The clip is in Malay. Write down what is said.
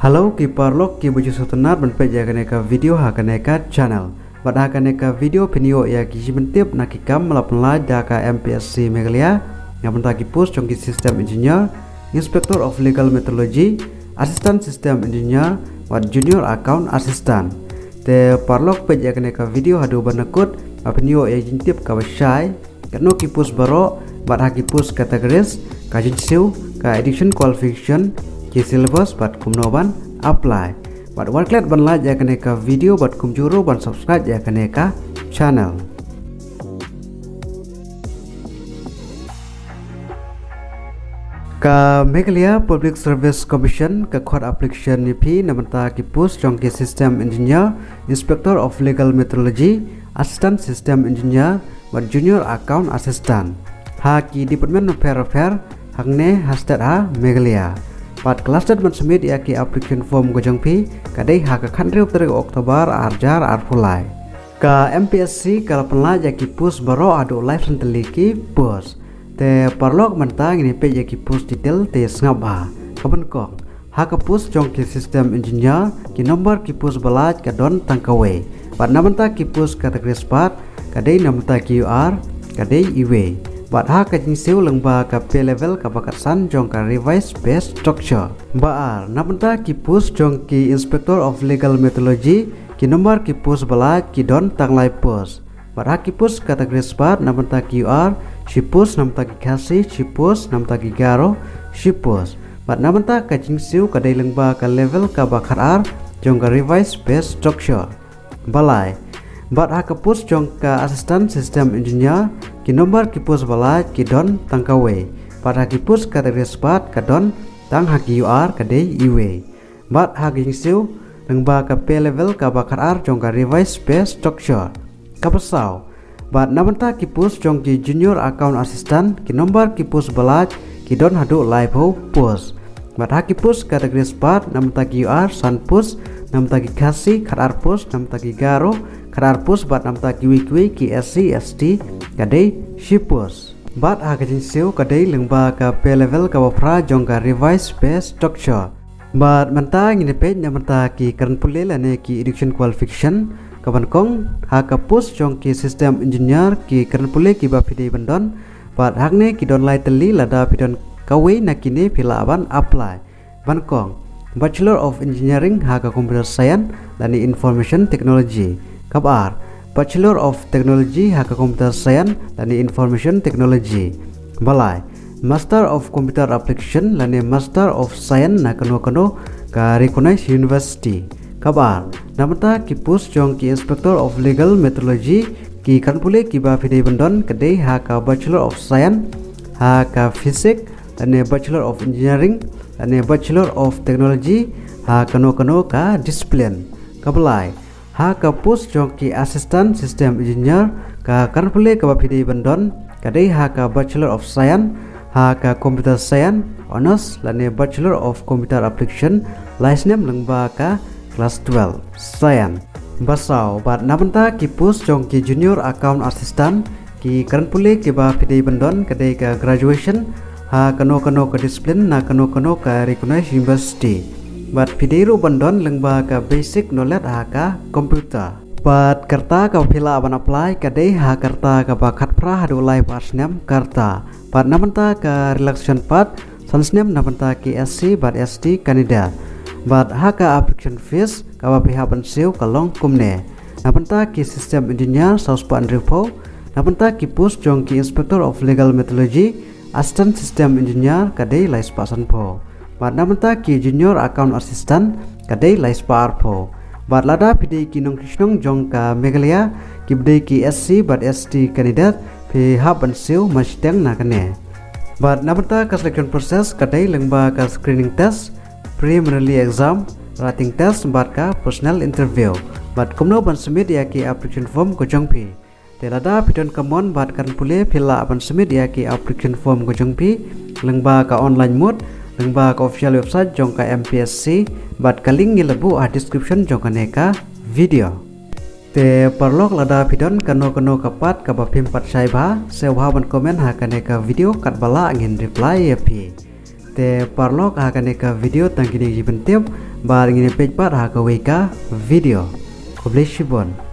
Halo ki parlok ki buju sotenat ban peja kaneka video ha kaneka channel. Bad ha kaneka video penio ya ki jimentip nakikam melapnla daka MPSC Meghalaya yang bentaki pus chongki system engineer, inspector of legal methodology, assistant system engineer, wat junior account assistant. Te parlok peja kaneka video hadu banakut penio ya jintip ka basai kano ki pus baro bad ha ki pus categories ka jinsiu ka edition qualification ki syllabus bat kumnoban apply bat warklet ban like ya kaneka video bat kumjuro ban subscribe ya kaneka channel. Ka Meghalaya Public Service Commission ka khot application ni phi namanta ki post jong ki system engineer, inspector of legal methodology, assistant system engineer bat junior account assistant ha ki department of affair hangne hastat ha Meghalaya. Pat kelas dat submit ya ki application form gojong pi kadai ha ka khandri utari Oktober arjar arpulai ka MPSC kala penla ya ki pus baro adu live senteli ki pus te parlok mentang ini pe ya ki pus detail te ngaba kaben kong ha ka pus jong ki system engineer ki nomor ki pus balaj ka don tangkawe pat namanta ki pus kategori spat kadai namanta ki UR kadai iwe bat ha ka jingsiu lengba ka pay level ka bakatsan jong ka revise base structure baar namanta ki pus jong ki inspector of legal methodology ki nomor ki pus balaj ki don tanglai pus bat ha ki pus kategori spat namanta ki UR shipus namanta ki khasi shipus namanta ki garo shipus bat namanta ka jingsiu ka dai lengba ka level ka bakar jong ka revise base structure balai bat ha ka pus jong ka assistant system engineer ki nomor ki pus balaj ki don tangkawe bat ha ki pus kategori spat ka don tang ha ki UR ka dei iwe bat ha jingsiu lengba ka pay level ka bakar jong ka revise base structure kapasau bat namanta ki pus jong ki junior account assistant ki nomor ki pus balaj ki don hadu live ho pus bat ha ki pus kategori spat namanta ki UR san pus namanta ki khasi kharar pus namanta ki garo kharar pus bat namanta ki wikwi ki SC ST kadai shipus bat ha kajin siu kadai lengba ka pay level ka wafra jong ka revise base structure bat manta ngine page namanta ki karan pulela ne ki education qualification kaban kong ha ka pus jong ki system engineer ki karan pule ki ba pidei bandon bat hakne ki don lai teli lada pidon kawe nakine pila aban apply ban kong Bachelor of Engineering ha ka computer science lani information technology kabar Bachelor of Technology ha ka computer science lani information technology balai Master of Computer Application lani Master of Science na kano ka recognized university kabar namata ki pus jong ki inspector of legal methodology ki kanpule ki ba fidei bandon kadai ha ka Bachelor of Science ha ka physics lani Bachelor of Engineering lani Bachelor of Technology ha kano ka discipline kabalai ha ka pus jong ki assistant system engineer ka kanpule ka ba fidei bandon kadai ha ka Bachelor of Science ha ka computer science honors lani Bachelor of Computer Application license lengba ka class 12 science basau bat namanta ki pus jong ki junior account assistant ki kanpule ki ba fidei bandon kadai ka graduation ha kano ka discipline na kano ka recognized university bat fideiru bandon lengba ka basic knowledge ha ka computer bat karta ka pila aban apply kadai ha karta ka bakat pra hadu live asnem karta bat namanta ka relaxation part sansnem namanta ki SC bat ST candidate bat ha ka application fees ka ba pihak bansiu ka long kumne namanta ki system engineer sauspan repo namanta ki pus jong ki inspector of legal methodology assistant system engineer kadai lais pasan po bat namanta ki junior account assistant kadai lais par po bat lada pidei ki nong krishnong jong ka Meghalaya ki bidei ki SC bat ST candidate pi hab bansiu mashteng na kane bat namanta ka selection process kadai lengba ka screening test preliminary exam writing test bat ka personal interview bat kumno ban submit ya ki application form gojong pi telada pidon kamon bat kan pule pila ban submit ya ki application form gojong pi lengba ka online mode lengba ka official website jong ka MPSC bat ka link ni lebu a description jong ka neka video te parlok lada pidon kano kapat ka ba pim pat sai ba sewa ban komen ha ka neka video kat bala angin reply ya pi te parlok ha ka neka video tangkini jibentip Bar ingin page par ha ka weka video. Publish bon.